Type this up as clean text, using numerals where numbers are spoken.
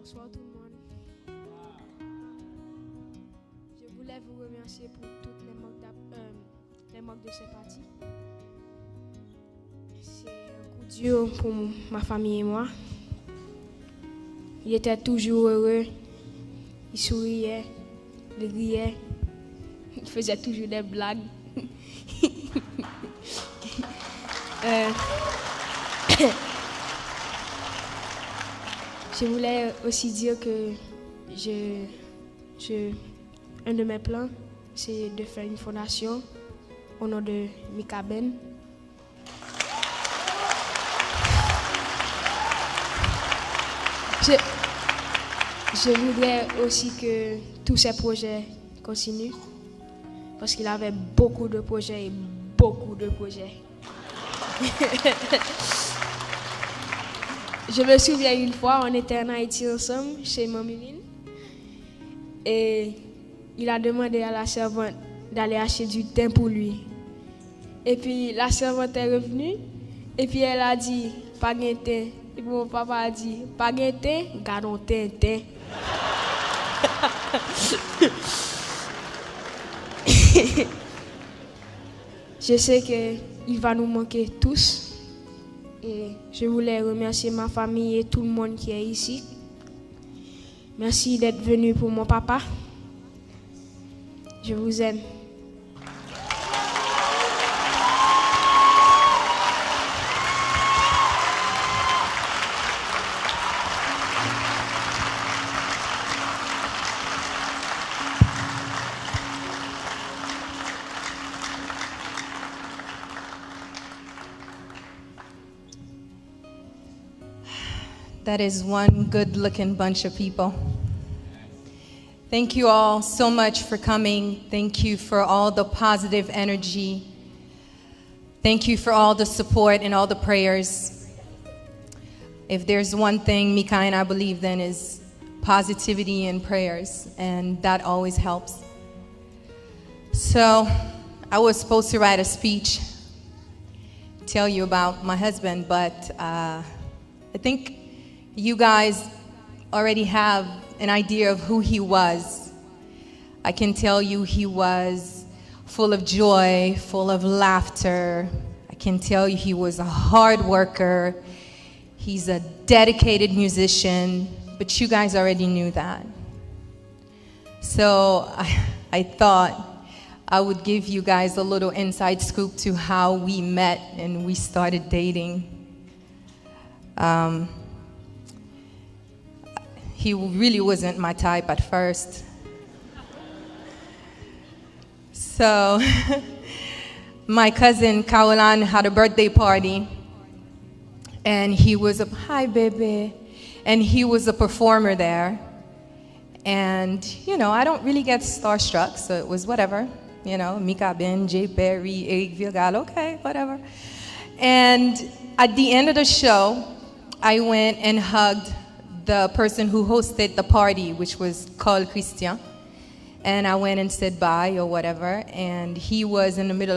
Bonsoir tout le monde. Je voulais vous remercier pour toutes les manques de sympathie. C'est un coup dur pour ma famille et moi. Il était toujours heureux, il souriait, il riait, il faisait toujours des blagues. Je voulais aussi dire que un de mes plans, c'est de faire une fondation au nom de Mikaben. Je voudrais aussi que tous ces projets continuent parce qu'il avait beaucoup de projets et beaucoup de projets. Je me souviens une fois, on était en Haïti ensemble chez Mamie et il a demandé à la servante d'aller acheter du thym pour lui. Et puis la servante est revenue et puis elle a dit pas de thym. Et puis mon papa a dit pas de thym, gardons thym. Je sais qu'il va nous manquer tous. Et je voulais remercier ma famille et tout le monde qui est ici. Merci d'être venu pour mon papa. Je vous aime. That is one good-looking bunch of people. Thank you all so much for coming. Thank you for all the positive energy. Thank you for all the support and all the prayers. If there's one thing Mika and I believe in is positivity and prayers, and that always helps. So I was supposed to write a speech, tell you about my husband, but I think you guys already have an idea of who he was. I can tell you he was full of joy, full of laughter. I can tell you he was a hard worker. He's a dedicated musician, but you guys already knew that. So I thought I would give you guys a little inside scoop to how we met and we started dating. He really wasn't my type at first. So my cousin Kaolan had a birthday party and he was hi baby, and he was a performer there. And you know, I don't really get starstruck, so it was whatever. You know, Mikaben, J. Perry, Eric Vilgal, okay, whatever. And at the end of the show, I went and hugged the person who hosted the party, which was called Christian. And I went and said bye or whatever, and he was in the middle of